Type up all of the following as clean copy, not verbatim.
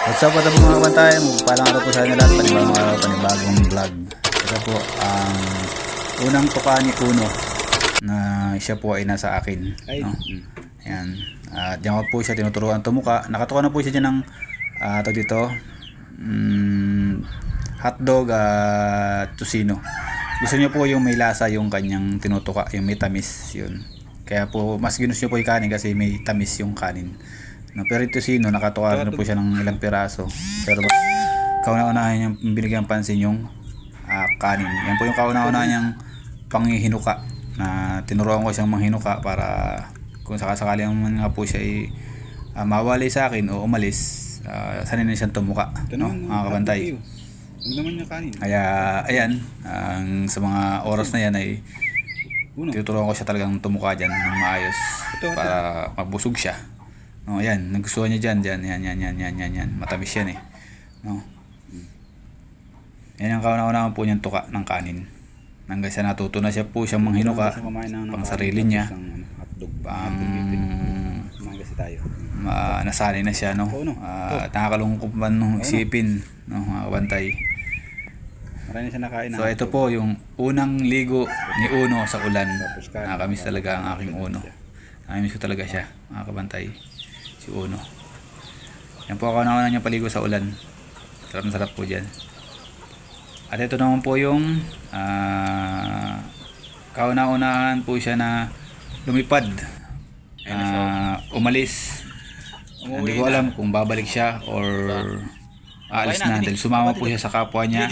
What's up, what's up mga kabantay? Magpalang araw po sa inyo lahat. Panibagong araw, panibagong vlog. Ito po ang unang tuka ni Uno na siya po ay nasa akin, no? Ayan. At diyan ko po siya tinuturuan tumuka. Nakatuka na po siya dyan ng dito, hotdog at tocino. Gusto niya po yung may lasa yung kanyang tinutuka, yung may tamis yun. Kaya po mas ginusto niya po yung kanin kasi may tamis yung kanin. No, pero ito sino, nakatuwa na po siya ng ilang piraso. Pero kauna-unahan niyang binigyan pansin yung kanin. Yan po yung kauna-unahan niyang panghihinuka na tinuruan ko siyang manghinuka para kung sakasakali naman nga po siya ay mawalay sa akin o umalis, sanay na siyang tumuka, no, mga kabantay. Kaya ayan, sa mga oras na yan ay tinuturuan ko siya talagang tumuka dyan ng maayos para mabusog siya. No, ayan, nagustuhan niya dyan, yan, matamis yan eh, no. Yan ang kauna-unahan po niyang tuka ng kanin. Hanggang sa natuto na siya po siyang manghinuka pang sarili niya, pang nasanay na siya, no. Nakakalungkot man nung isipin, no, mga kabantay. So ito po yung unang ligo ni Uno sa ulan. Nakakamiss talaga ang aking Uno. Nakakamiss ko talaga siya, mga kabantay, si Uno. Yan po ako na niya paligo sa ulan. Sarap na sarap po dyan. At ito naman po yung kauna-unahan po siya na lumipad, umalis. Hindi ko alam kung babalik siya or aalis na dahil sumama po siya sa kapwa niya,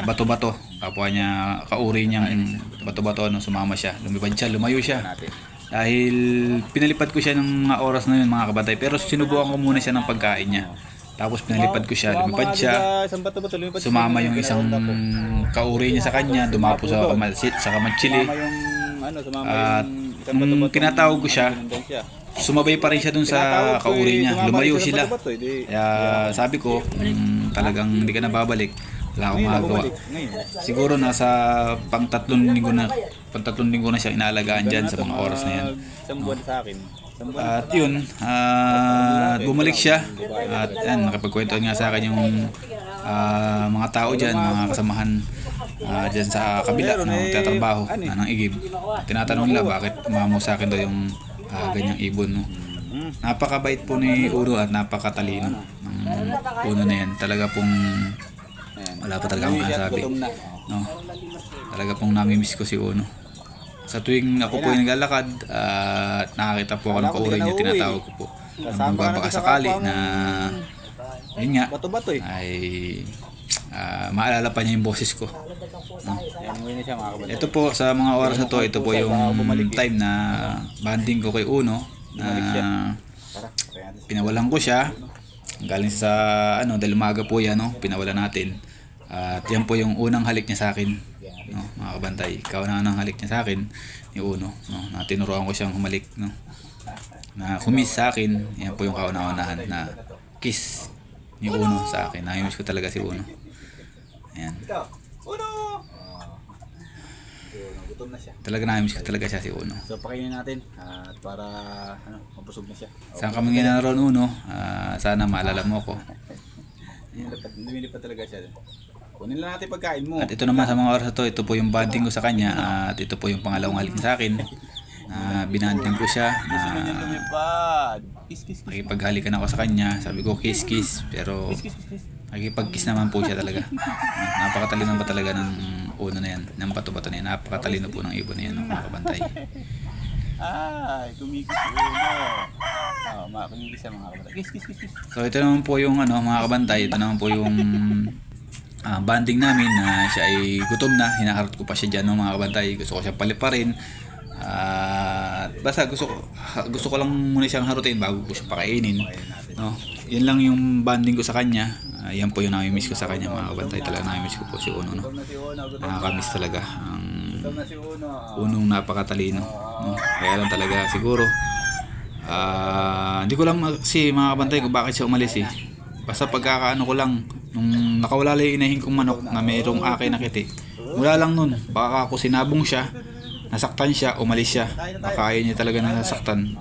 bato-bato, kapwa niya, kauri niyang bato-bato, no, sumama siya, lumipad siya, lumayo siya. Dahil pinalipad ko siya ng mga oras na yun, mga kabantay, pero sinubukan ko muna siya ng pagkain niya. Tapos pinalipad ko siya, lumipad siya, sumama yung isang kauri niya sa kanya, dumapo sa kamatsili. At nung tinatawag ko siya, sumabay pa rin siya dun sa kauri niya, lumayo sila. Kaya sabi ko, talagang hindi ka na babalik, wala akong magagawa. Siguro nasa pang tatlong linggo na siya inaalagaan dyan sa mga oras na yan. At yun, bumalik siya. At yan, nakapagkwento nga sa akin yung mga tao dyan, mga kasamahan dyan sa kabila na tatrabaho ng igib. Tinatanong nila bakit umamo sa akin daw yung ganyang ibon, no. Napakabait po ni Uno at napakatalino ng Uno na yan. Talaga pong wala pa talaga akong masasabi, no. Talaga pong namimiss ko si Uno. Sa tuwing ako po yung naglalakad at nakakita po ako ng kauri niya, tinatawag ko po kung babakasakali na yun nga ay maalala pa niya yung boses ko, no? Ito po sa mga oras na to, ito po yung time na banding ko kay Uno, na pinawalan ko siya galing sa dahil umaga po yan, no, pinawalan natin. At yan po yung unang halik niya sa akin, no, mga kabantay. Kauna-unang halik niya sa akin ni Uno, no, na tinuruan ko siyang humalik, no, na kumis sa akin. Yan po yung kauna-unahan na kiss ni Uno sa akin. Nakimiss ko talaga si Uno. Ayan. Talaga nakimiss ko talaga siya si Uno. So pakainin natin at para mabusog na siya. Saan kami naroon, Uno? Sana maalala mo ko. Lumilipad talaga siya. Kunin lang natin pagkain mo. At ito naman sa mga oras na to, ito po yung banding ko sa kanya. At ito po yung pangalawang halik sa akin. Binanding ko siya. Nakipaghalikan ako sa kanya. Sabi ko kiss kiss. Pero nakikipag-kiss naman po siya talaga. Napakatalino ba talaga ng Uno na yan, ng bato-bato na yan. Napakatalino po ng ibon na yan, mga kabantay. Kumikis Uno. Kumikis siya, mga kabantay. Kiss. So ito naman po yung mga kabantay. Ito naman po yung banding namin na siya ay gutom na. Hinaharot ko pa siya dyan, no, mga kabantay. Gusto ko siya paliparin. Basta gusto ko lang muna siyang harutin bago ko siya pakainin, no. Yan lang yung banding ko sa kanya. Yan po yung nami-miss ko sa kanya, mga kabantay. Talaga nami-miss ko po si Uno, no. Nakakamiss talaga ang Unong napakatalino, no. Kaya lang talaga siguro hindi ko lang kasi, mga kabantay, kung bakit siya umalis eh. Basta pagkakaano ko lang, nung nakawala lang yung inahin kong manok na mayroong akin nakiti, mula lang nun, baka ako sinabong siya nasaktan siya, umalis siya. Makaya niya talaga nasaktan.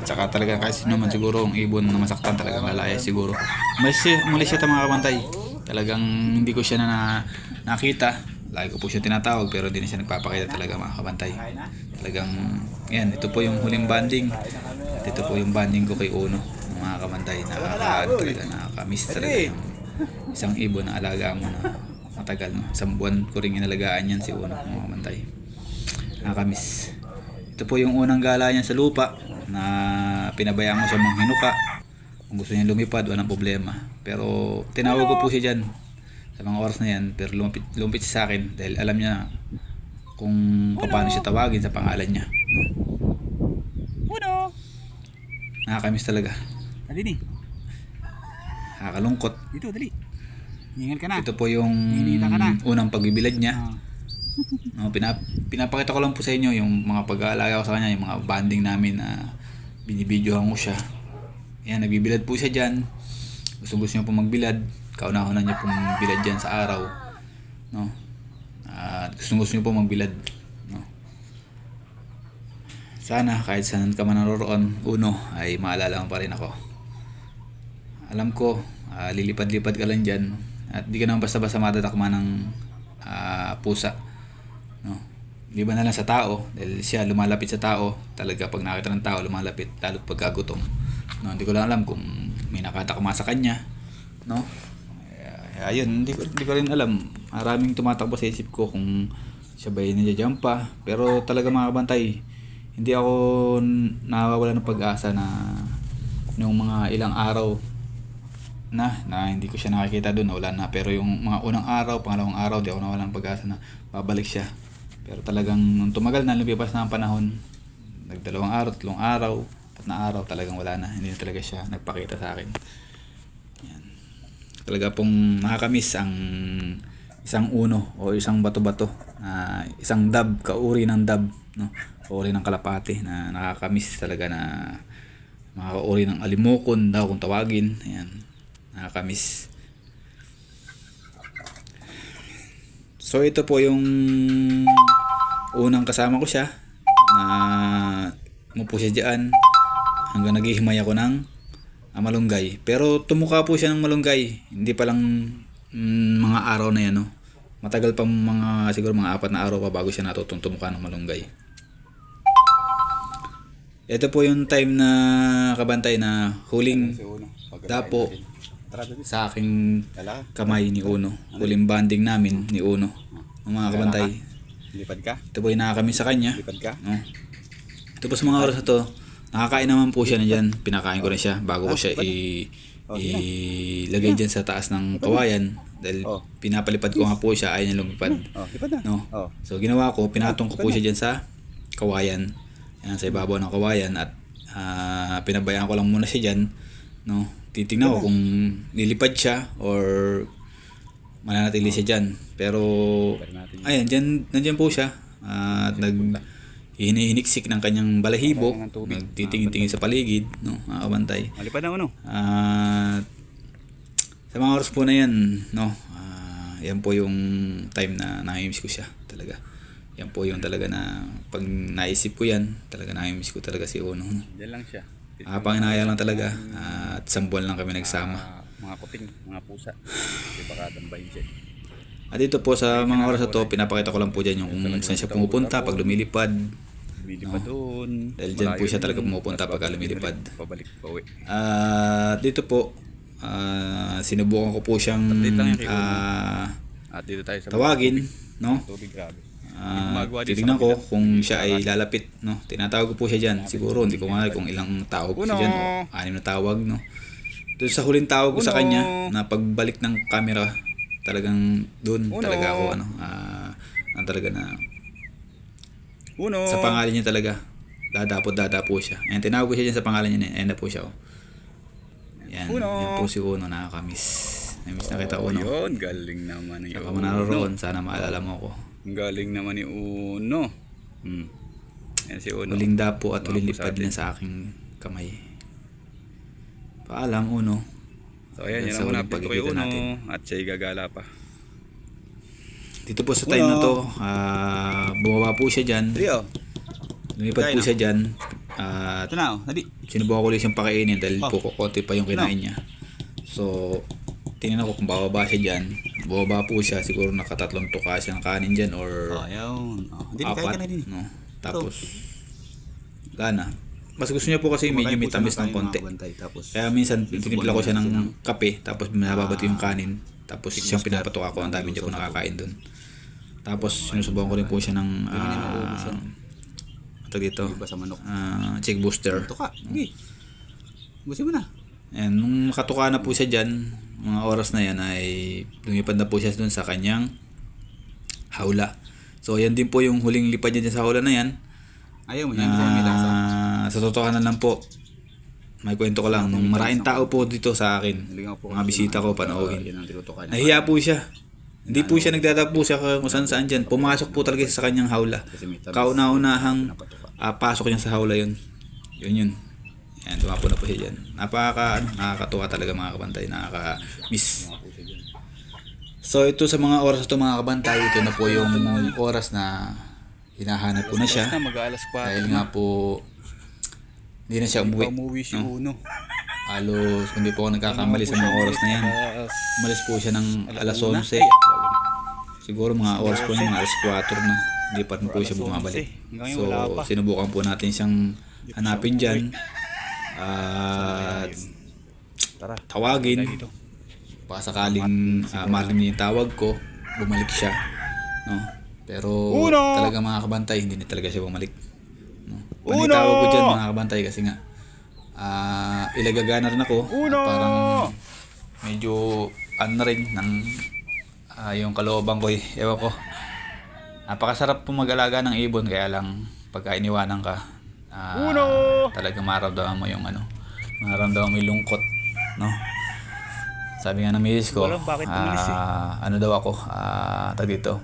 Tsaka talaga kasi naman siguro ang ibon na masaktan talagang lalaya siguro. Umalis siya mga kabantay. Talagang hindi ko siya nakita. Lagi ko po siya tinatawag pero hindi na siya nagpapakita talaga mga kabantay. Talagang yan, ito po yung huling banding. At ito po yung banding ko kay Uno mga kabantay. Nakakamiss talaga yung isang ibon na alaga mo na matagal. No? Isang buwan ko rin inalagaan yan si Uno mga kabantay. Nakakamiss. Ito po yung unang gala niya sa lupa na pinabayaan ko siya manghinuka. Kung gusto niya lumipad, walang problema. Pero tinawag ko po siya dyan sa mga oras na yan, pero lumapit siya sa akin dahil alam niya kung paano siya tawagin sa pangalan niya. Uno! Nakakamiss talaga. Dali ni. Nakakalungkot. Dito, dali. Hingal ka na. Ito po yung Hinihita ka na. unang pagbibilad niya. No, pinapakita ko lang po sa inyo yung mga pag-aalaga ko sa kanya, yung mga banding namin na binibidyohan ko siya. Ayan, nagbibilad po siya dyan. Gusto niya po magbilad. Kauna-una niya pong bilad dyan sa araw. No? At gusto niya po magbilad. No? Sana kahit saan ka man naroroon, Uno, ay maalala mo pa rin ako. Alam ko, lilipad-lipad ka lang dyan. At di ka naman basta-basta matatakma ng pusa. No? Di ba na lang sa tao, dahil siya lumalapit sa tao, talaga pag nakita ng tao, lumalapit, lalo't pagkagutom. No, hindi ko lang alam kung may nakatakma sa kanya. No? Ayun, hindi ko rin alam. Maraming tumatakbo sa isip ko kung siya ba yung nandiyan pa. Pero talaga mga kabantay, hindi ako nawawala ng pag-asa na nung mga ilang araw na hindi ko siya nakikita doon, wala na. Pero yung mga unang araw, pangalawang araw, di ako nawala ng pag-asa na babalik siya. Pero talagang nung tumagal na, lumipas na ang panahon, nagdalawang araw, 3 araw, 4 na araw, talagang wala na. Hindi na talaga siya nagpakita sa akin. Yan. Talaga pong nakakamiss ang isang Uno o isang bato-bato, isang dab, kauri ng dab, no? Kauri ng kalapate na nakakamiss talaga, na mga kauri ng alimokon daw kung tawagin. Ayan, nakakamiss. So ito po yung unang kasama ko siya na umupo siya dyan hanggang naghihimay ako ng malunggay. Pero tumuka po siya ng malunggay. Hindi pa lang mga araw na yan. No? Matagal pa siguro mga 4 na araw pa bago siya natutong tumuka ng malunggay. Ito po yung time na kabantay na huling dapo sa aking kamay ni Uno. Huling banding namin ni Uno. Ang mga kabantay. Lipad ka? Ito po yung nakakamiss sa kanya. Lipad ka? No? Ito po sa mga oras na to, nakakain naman po siya na dyan. Pinakain ko na siya bago ko siya ilagay dyan sa taas ng kawayan. Dahil pinapalipad ko nga po siya, ayaw niya lumipad. Lipad na. No? So ginawa ko, pinatong ko po siya dyan sa kawayan. Yan, sa ibabaw ng kawayan. At pinabayaan ko lang muna siya dyan. No? Titignan ko kung lilipad siya or mananatili siya dyan. Pero ayan, nandyan po siya. At hinihiniksik ng kanyang balahibo, nagtitingin-tingin sa paligid, no, mga kabantay. Malipad na Uno. At sa mga oras po na yan, no, yan po yung time na nakimiss ko siya talaga. Yan po yung talaga na pag naisip ko yan, talaga nakimiss ko talaga si Uno. No? Diyan lang siya. Panginaya lang talaga, at 1 buwan lang kami nagsama. Mga kuting, mga pusa. Kasi baka tambahin siya. At dito po sa mga oras na to, pinapakita ko lang po dyan yung kung saan siya pumupunta pag lumilipad. Lumilipad doon. Dahil dyan po siya talaga pumupunta pag lumilipad. Pabalik, pauwi. Dito po, sinubukan ko po siyang At dito tayo sa tawagin, no? tubig, grabe. Titignan ko kung siya ay lalapit, no? Tinatawag ko po siya dyan. Siguro hindi ko nga kung ilang tawag siya dyan o 6 na tawag, no? Doon sa huling tawag ko sa kanya na pagbalik ng camera, talagang doon talaga ako talaga na Uno. sa pangalan niya talaga dadapo siya. Ayan, tinawag ko siya dyan sa pangalan niya. Ayan na po siya. Yan po si Uno, nakakamiss. Namiss na kita, Uno. Yun, galing naman ni Uno. Saka manaroroon, sana maalala mo ako. Galing naman ni Uno. Yan si Uno. Huling dapo at huling lipad niya sa aking kamay. Paalam, Uno. So ayan, yan ang muna update ko kay Uno. At siya'y gagala pa. dito po sa time na to, bumaba po siya dyan. Rio. Lumipat po siya dyan. At Ito na, dali. sinubukan ko ulit siyang pakainin dahil po kukunti pa yung kinain niya. So, tingnan ko kung bababa siya dyan. Bababa po siya, siguro nakatatlong tuka siya ng kanin dyan or Ayun. Dili, kaya ka apat. na din. No? Tapos, wala na. Mas gusto niya po kasi medyo may tamis ng konti. Tapos, Kaya minsan, tinimpla ko siya ng kape, tapos binababato yung kanin. Tapos siyang pinapatuka ko, ang dami niya po nakakain dun. Tapos, sinusubukan ko rin po siya ng dito, iba sa manok. check booster. Tuka. Sige. Busin mo na. And nung makatuka na po siya dyan, mga oras na yan ay lumipad na po siya dun sa kanyang hawla. So yan din po yung huling lipad niya dyan sa hawla na yan. Ayaw mo yan. May lasa. Sa totohanan lang po, may kwento ko lang, nung maraming tao po dito sa akin, Naligaw po mga kasi bisita ko, Yan panoorin. ang tinutukan. Nahiya po siya. Hindi po siya nagdadapo siya kung saan saan dyan. Pumasok po talaga siya sa kanyang hawla. Kasi may tamis. Kauna-unahang pasok niya sa hawla yun. Yun. Yan, tumapo na po siya dyan. Nakakatuwa talaga mga kabantay. Nakaka-miss. So ito sa mga oras na ito mga kabantay, ito na po yung oras na hinahanap ko na siya. Mag-aalas pa. Dahil nga po, hindi na siya umuwi. Umuwi si Uno. Halos, hindi po ako nagkakamali sa mga oras na yan. Umalis po siya ng alas 11. Siguro mga oras po yung mga alas 4 na. Hindi pa rin po siya bumabalik. So, sinubukan po natin siyang hanapin dyan. At tawagin. Baka sakaling marinig niya yung tawag ko, bumalik siya. No? Pero talaga mga kabantay, hindi na talaga siya bumalik. No? Panitawag ko dyan mga kabantay kasi nga ilagagana rin ako. At parang medyo na rin ng yung kalooban ko ewan ko. Napakasarap po mag-alaga ng ibon, kaya lang pagka iniwanan ka, talaga maramdaman mo yung maramdaman mo yung lungkot, no? Sabi nga ng misis ko, ano daw ako, tag dito,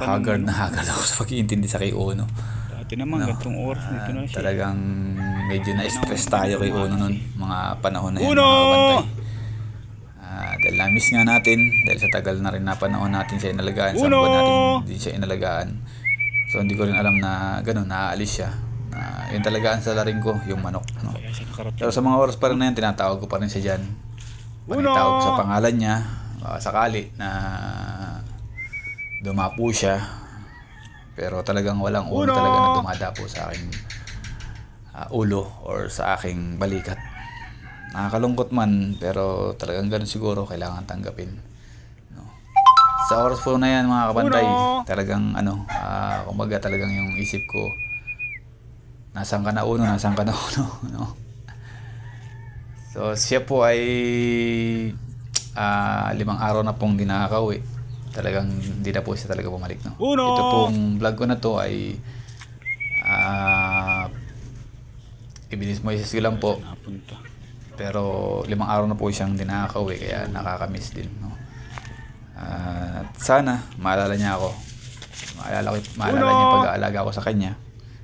haggard na haggard ako sa pag-iintindi sa kay Uno. Dati naman, gantong oras dito na siya. Talagang medyo na-stress tayo kay Uno nun, mga panahon na yan, mga kabantay. Dahil na-miss nga natin, dahil sa tagal na rin na panahon natin siya inalagaan, sa buwan natin hindi siya inalagaan. So hindi ko rin alam na gano'n, naaalis siya. Yun talaga ang salarin ko, yung manok. No? Pero sa mga oras pa rin na yan, tinatawag ko pa rin siya dyan. Panitawag sa pangalan niya, sakali na dumapo siya. Pero talagang walang ulo talaga na dumadapo sa aking ulo or sa aking balikat. Nakakalungkot man, pero talagang ganun siguro, kailangan tanggapin. No? Sa oras po na yan mga kabantay, talagang kumbaga talagang yung isip ko, nasaan ka na Uno, nasaan ka na Uno. No? So siya po ay 5 araw na pong di nakakauwi. Talagang hindi na po siya talaga bumalik. No? Ito pong vlog ko na to ay ibinis mo isa lang po. Pero 5 araw na po siyang di nakakauwi, kaya nakakamiss din. No? Sana maalala niya ako. Maalala niya pag-aalaga ko sa kanya.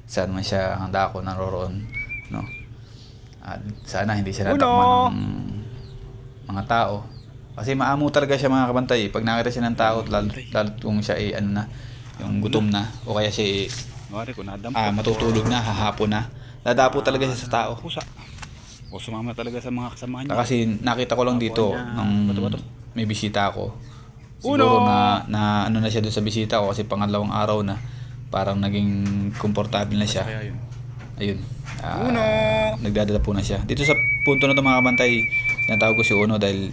Saan man siya handa ako naroroon. No? At sana hindi siya natakman ng mga tao. Kasi maamo talaga siya mga kabantay. Pag nakita siya ng tao, lalo kung siya ay yung gutom na, o kaya siya matutulog na, hahapon na, dadapo talaga siya sa tao. O sumama talaga sa mga kasamahan niya. Kasi nakita ko lang dito nung may bisita ako. Siguro na na siya doon sa bisita ko kasi pangalawang araw na parang naging komportable na siya. Ayun. Nagdadala po na siya. Dito sa punto na ito mga kabantay, tinatawag ko si Uno dahil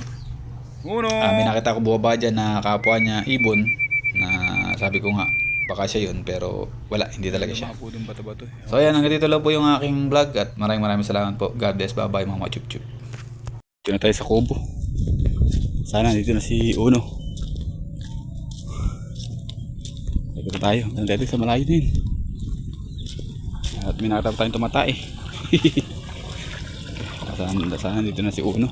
may nakita ko bumaba dyan na kapwa niya ibon na sabi ko nga baka siya yun, pero wala, hindi talaga siya. So ayan, hanggang dito lang po yung aking vlog at maraming salamat po. God bless, bye bye mga chup-chup. Dito na tayo sa kubo. Sana dito na si Uno. Dito na tayo. Dito sa malayo din. At may nakatapos tayong tumatay. Sana dito na si Uno.